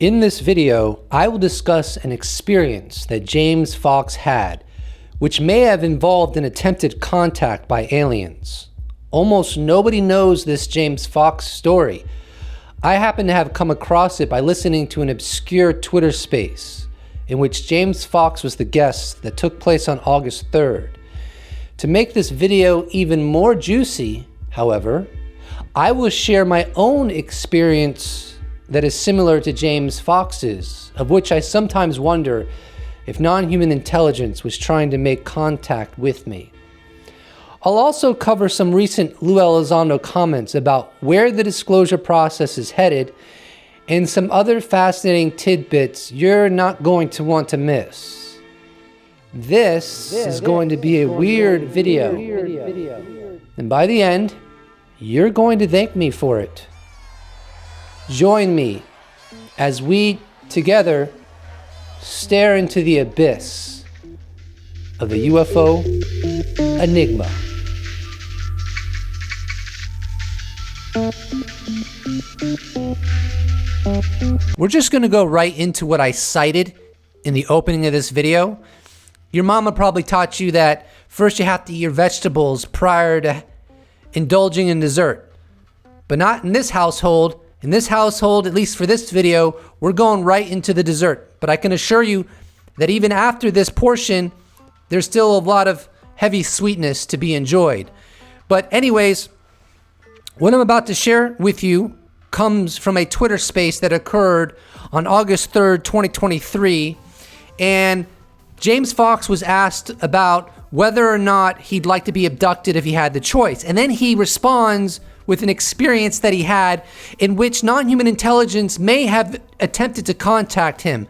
In this video, I will discuss an experience that James Fox had, which may have involved an attempted contact by aliens. Almost nobody knows this James Fox story. I happen to have come across it by listening to an obscure Twitter space in which James Fox was the guest that took place on August 3rd. To make this video even more juicy, however, I will share my own experience that is similar to James Fox's, of which I sometimes wonder if non-human intelligence was trying to make contact with me. I'll also cover some recent Lue Elizondo comments about where the disclosure process is headed and some other fascinating tidbits you're not going to want to miss. This is going to be a weird video, and by the end, you're going to thank me for it. Join me as we together stare into the abyss of the UFO enigma. We're just going to go right into what I cited in the opening of this video. Your mama probably taught you that first you have to eat your vegetables prior to indulging in dessert. But not in this household. In this household, at least for this video, we're going right into the dessert. But I can assure you that even after this portion, there's still a lot of heavy sweetness to be enjoyed. But anyways, what I'm about to share with you comes from a Twitter space that occurred on August 3rd, 2023. And James Fox was asked about whether or not he'd like to be abducted if he had the choice. And then he responds with an experience that he had in which non-human intelligence may have attempted to contact him.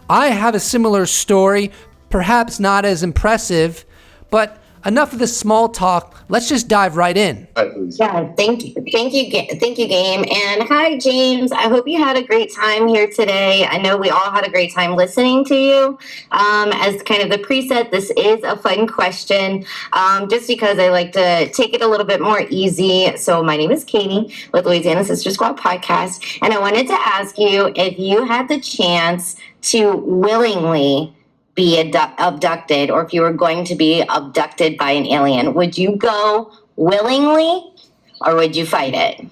I have a similar story, perhaps not as impressive, but enough of the small talk. Let's just dive right in. Yeah, thank you, Game. And hi, James. I hope you had a great time here today. I know we all had a great time listening to you. As kind of the preset, this is a fun question, just because I like to take it a little bit more easy. So my name is Katie with Louisiana Sister Squad Podcast, and I wanted to ask you if you had the chance to willingly be abducted, or if you were going to be abducted by an alien, would you go willingly or would you fight it?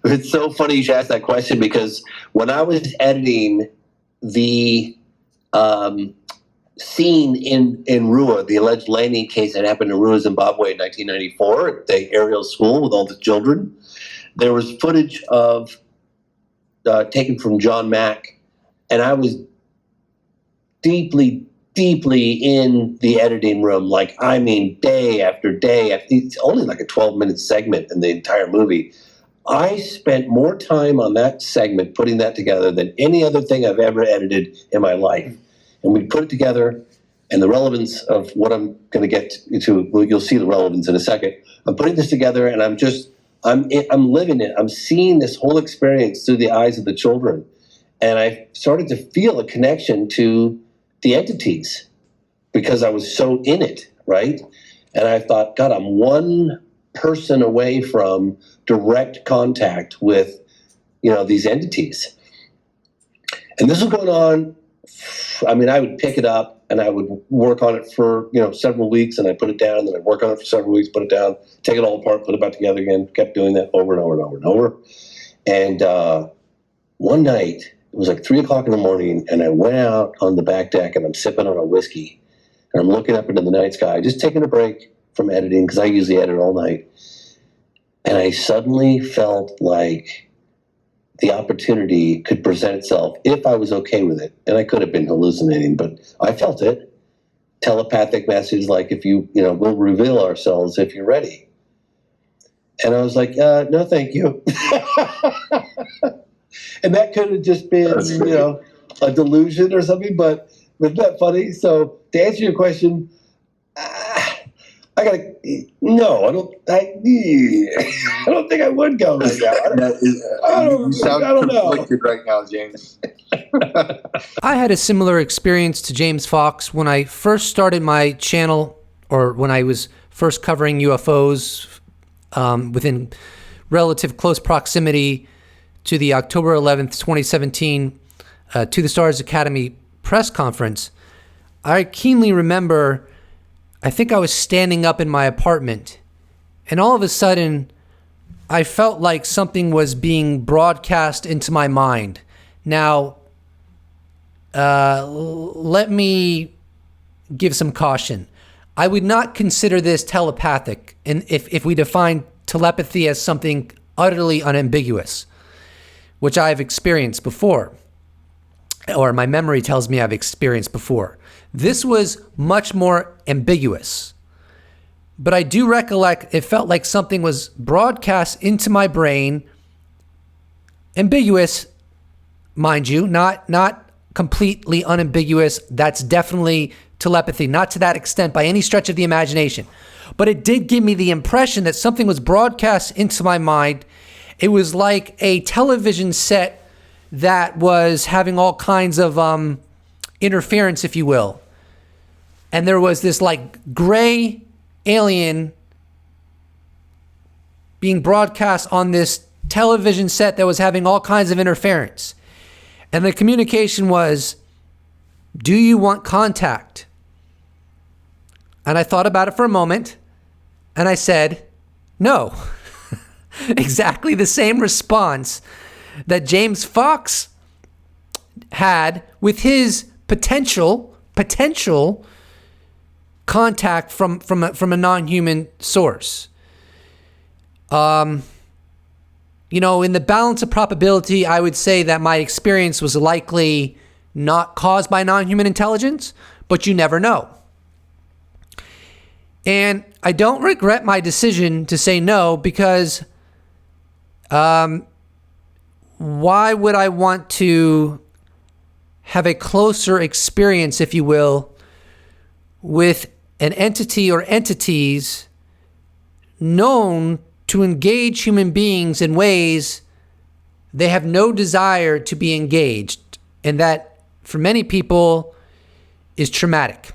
It's so funny you should ask that question, because when I was editing the scene in Rua, the alleged landing case that happened in Rua, Zimbabwe in 1994, at the aerial school with all the children, there was footage of taken from John Mack, and I was deeply in the editing room, like, I mean, day after day. It's only like a 12-minute segment in the entire movie. I spent more time on that segment putting that together than any other thing I've ever edited in my life. And we put it together, and the relevance of what I'm going to get to, well, you'll see the relevance in a second. I'm putting this together, and I'm living it. I'm seeing this whole experience through the eyes of the children. And I started to feel a connection to the entities because I was so in it, right? And I thought, God, I'm one person away from direct contact with, these entities. And this was going on. I mean, I would pick it up and I would work on it for, several weeks, and I'd put it down, and then I'd work on it for several weeks, put it down, take it all apart, put it back together again, kept doing that over and over and over and over. And one night, it was like 3 o'clock in the morning, and I went out on the back deck, and I'm sipping on a whiskey, and I'm looking up into the night sky, just taking a break from editing, because I usually edit all night. And I suddenly felt like the opportunity could present itself if I was okay with it. And I could have been hallucinating, but I felt it. Telepathic message, like, if we'll reveal ourselves if you're ready. And I was like, no, thank you. And that could have just been, a delusion or something, but isn't that funny? So to answer your question, I don't think I would go right now. You sound conflicted right now, James. I had a similar experience to James Fox when I first started my channel, or when I was first covering UFOs within relative close proximity to the October 11th, 2017 To the Stars Academy press conference, I keenly remember, I think I was standing up in my apartment, and all of a sudden, I felt like something was being broadcast into my mind. Now, let me give some caution. I would not consider this telepathic, and if we define telepathy as something utterly unambiguous, which I've experienced before, or my memory tells me I've experienced before. This was much more ambiguous. But I do recollect it felt like something was broadcast into my brain, ambiguous, mind you, not completely unambiguous. That's definitely telepathy, not to that extent by any stretch of the imagination. But it did give me the impression that something was broadcast into my mind. It was like a television set that was having all kinds of interference, if you will. And there was this like gray alien being broadcast on this television set that was having all kinds of interference. And the communication was, do you want contact? And I thought about it for a moment, and I said, no. Exactly the same response that James Fox had with his potential contact from a non-human source. In the balance of probability, I would say that my experience was likely not caused by non-human intelligence, but you never know. And I don't regret my decision to say no, because why would I want to have a closer experience, if you will, with an entity or entities known to engage human beings in ways they have no desire to be engaged, and that for many people is traumatic.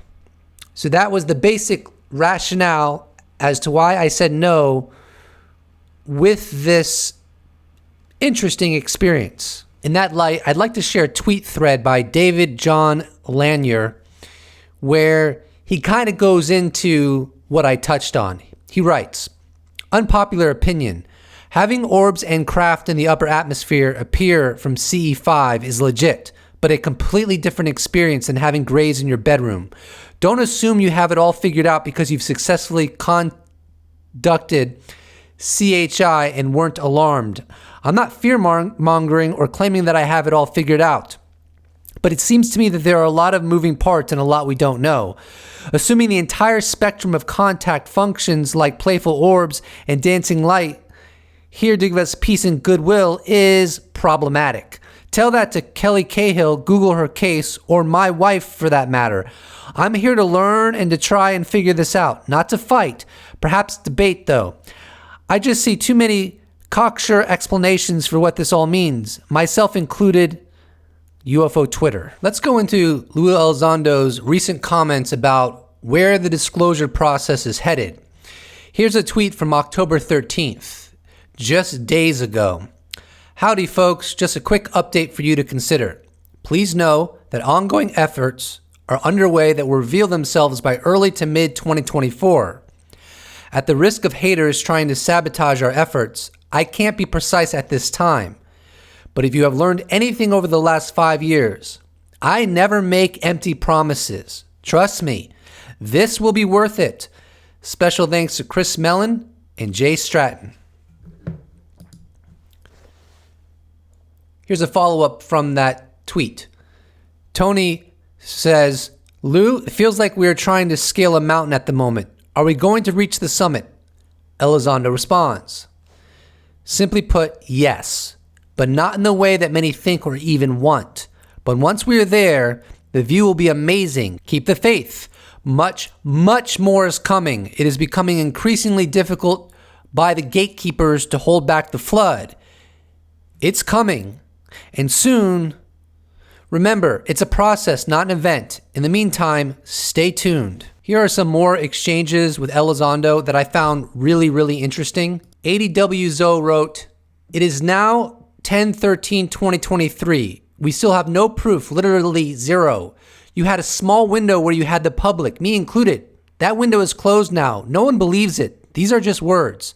So that was the basic rationale as to why I said no with this interesting experience. In that light, I'd like to share a tweet thread by David John Lanier where he kind of goes into what I touched on. He writes, unpopular opinion, having orbs and craft in the upper atmosphere appear from CE5 is legit, but a completely different experience than having grays in your bedroom. Don't assume you have it all figured out because you've successfully conducted CHI and weren't alarmed. I'm not fear-mongering or claiming that I have it all figured out. But it seems to me that there are a lot of moving parts and a lot we don't know. Assuming the entire spectrum of contact functions like playful orbs and dancing light here to give us peace and goodwill is problematic. Tell that to Kelly Cahill, Google her case, or my wife for that matter. I'm here to learn and to try and figure this out, not to fight, perhaps debate though. I just see too many cocksure explanations for what this all means, myself included. UFO Twitter. Let's go into Lue Elizondo's recent comments about where the disclosure process is headed. Here's a tweet from October 13th, just days ago. Howdy folks, just a quick update for you to consider. Please know that ongoing efforts are underway that will reveal themselves by early to mid 2024. At the risk of haters trying to sabotage our efforts, I can't be precise at this time. But if you have learned anything over the last 5 years, I never make empty promises. Trust me, this will be worth it. Special thanks to Chris Mellon and Jay Stratton. Here's a follow-up from that tweet. Tony says, Lou, it feels like we are trying to scale a mountain at the moment. Are we going to reach the summit? Elizondo responds, simply put, yes. But not in the way that many think or even want. But once we are there, the view will be amazing. Keep the faith. Much, much more is coming. It is becoming increasingly difficult by the gatekeepers to hold back the flood. It's coming. And soon, remember, it's a process, not an event. In the meantime, stay tuned. Here are some more exchanges with Elizondo that I found really, really interesting. ADW Zoe wrote, it is now 10/13/2023. We still have no proof, literally zero. You had a small window where you had the public, me included. That window is closed now. No one believes it. These are just words.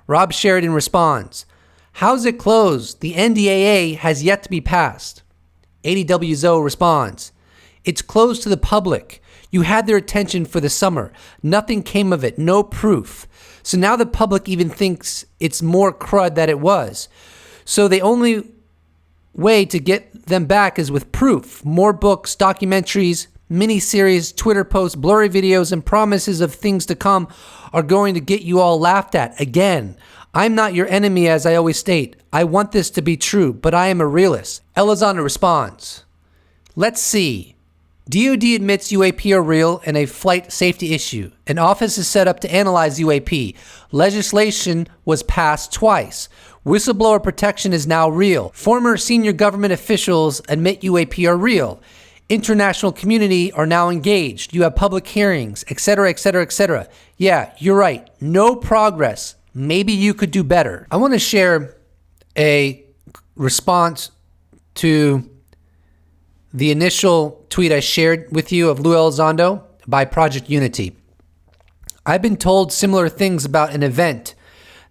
Rob Sheridan responds, how's it closed? The NDAA has yet to be passed. ADW Zoe responds, it's closed to the public. You had their attention for the summer. Nothing came of it. No proof. So now the public even thinks it's more crud than it was. So the only way to get them back is with proof. More books, documentaries, miniseries, Twitter posts, blurry videos, and promises of things to come are going to get you all laughed at. Again, I'm not your enemy, as I always state. I want this to be true, but I am a realist. Elizondo responds, let's see. DoD admits UAP are real and a flight safety issue. An office is set up to analyze UAP. Legislation was passed twice. Whistleblower protection is now real. Former senior government officials admit UAP are real. International community are now engaged. You have public hearings, etc., etc., etc. Yeah, you're right. No progress. Maybe you could do better. I want to share a response to the initial tweet I shared with you of Lue Elizondo by Project Unity. I've been told similar things about an event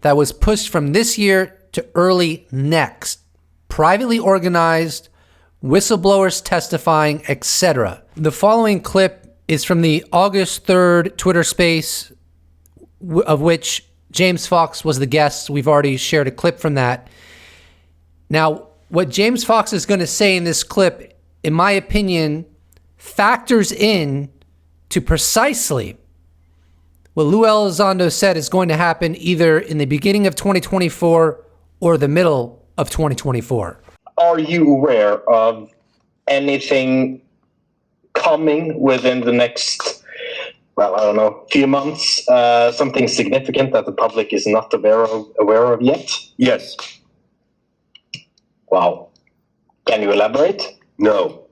that was pushed from this year to early next. Privately organized, whistleblowers testifying, etc. The following clip is from the August 3rd Twitter space, of which James Fox was the guest. We've already shared a clip from that. Now, what James Fox is going to say in this clip, in my opinion, factors in to precisely what Lue Elizondo said is going to happen either in the beginning of 2024 or the middle of 2024. Are you aware of anything coming within the next, few months? Something significant that the public is not aware of yet? Yes. Wow. Can you elaborate? No.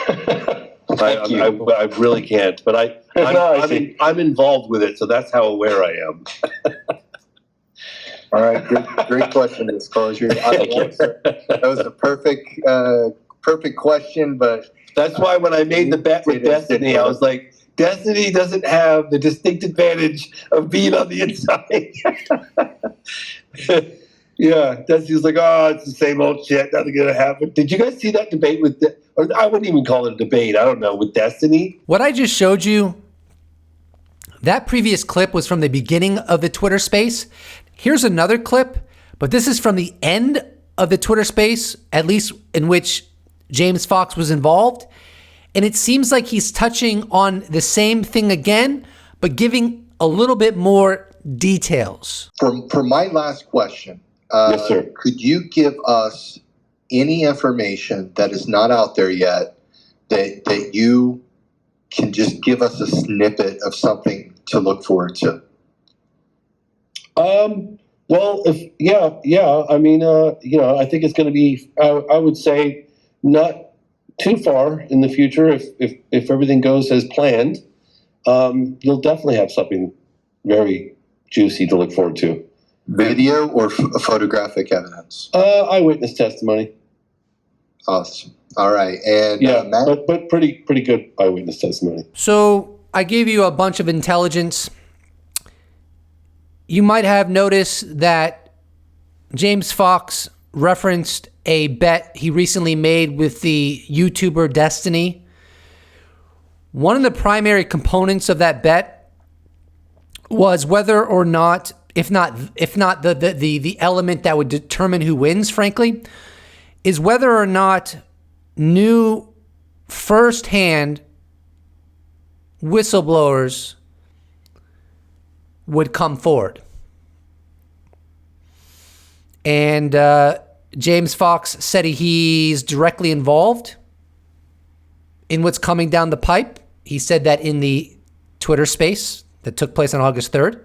I really can't, but I'm involved with it, so that's how aware I am. All right, great question, Disclosure. That was a perfect question, but that's why when I made the bet with Destiny, I was like, Destiny doesn't have the distinct advantage of being on the inside. Yeah, Destiny was like, oh, it's the same old shit. Nothing gonna happen. Did you guys see that debate with? Or I wouldn't even call it a debate. I don't know, with Destiny. What I just showed you, that previous clip was from the beginning of the Twitter space. Here's another clip, but this is from the end of the Twitter space, at least in which James Fox was involved. And it seems like he's touching on the same thing again, but giving a little bit more details. For my last question, yes, sir. Could you give us any information that is not out there yet that you can just give us a snippet of something to look forward to? Well, I mean, I think it's going to be, I would say, not too far in the future. If everything goes as planned, you'll definitely have something very juicy to look forward to. Video or photographic evidence? Eyewitness testimony. Awesome. All right, and yeah, Matt? but pretty good eyewitness testimony. So I gave you a bunch of intelligence. You might have noticed that James Fox referenced a bet he recently made with the YouTuber Destiny. One of the primary components of that bet was whether or not, if not the element that would determine who wins, frankly, is whether or not new firsthand whistleblowers would come forward. And James Fox said he's directly involved in what's coming down the pipe. He said that in the Twitter space that took place on August 3rd.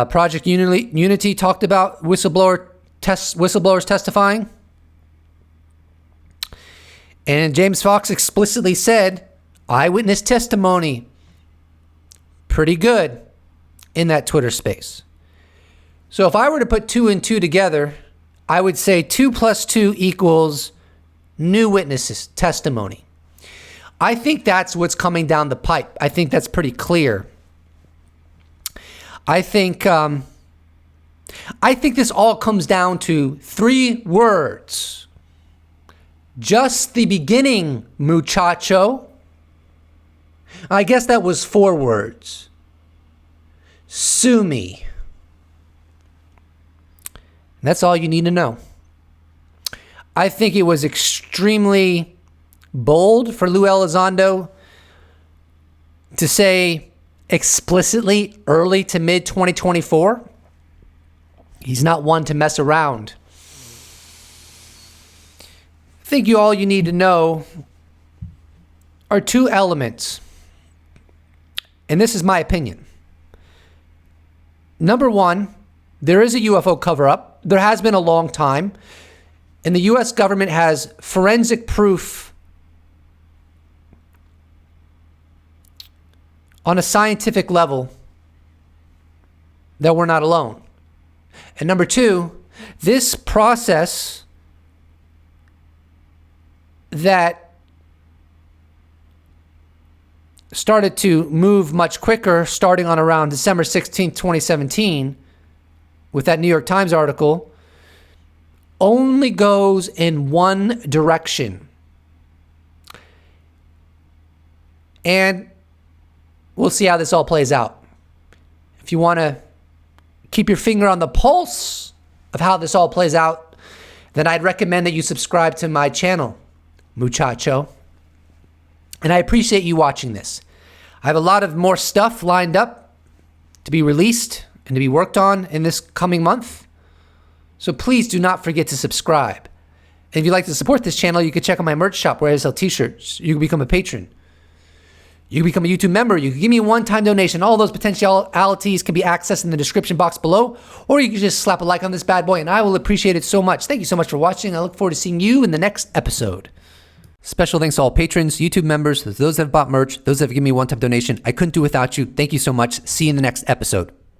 Project Unity talked about whistleblowers testifying. And James Fox explicitly said, eyewitness testimony, pretty good in that Twitter space. So if I were to put two and two together, I would say 2 + 2 equals new witnesses testimony. I think that's what's coming down the pipe. I think that's pretty clear. I think this all comes down to 3 words. Just the beginning, muchacho. I guess that was 4 words. Sue me. That's all you need to know. I think it was extremely bold for Lue Elizondo to say explicitly early to mid 2024. He's not one to mess around. I think all you need to know are 2 elements. And this is my opinion. Number 1, there is a UFO cover-up. There has been a long time. And the U.S. government has forensic proof on a scientific level that we're not alone. And number 2, this process that started to move much quicker starting on around December 16th, 2017, with that New York Times article, only goes in one direction. And we'll see how this all plays out. If you want to keep your finger on the pulse of how this all plays out, then I'd recommend that you subscribe to my channel, muchacho. And I appreciate you watching this. I have a lot of more stuff lined up to be released and to be worked on in this coming month. So please do not forget to subscribe. And if you'd like to support this channel, you can check out my merch shop where I sell t-shirts. You can become a patron. You can become a YouTube member. You can give me a one-time donation. All those potentialities can be accessed in the description box below. Or you can just slap a like on this bad boy and I will appreciate it so much. Thank you so much for watching. I look forward to seeing you in the next episode. Special thanks to all patrons, YouTube members, those that have bought merch, those that have given me a one-time donation. I couldn't do without you. Thank you so much. See you in the next episode.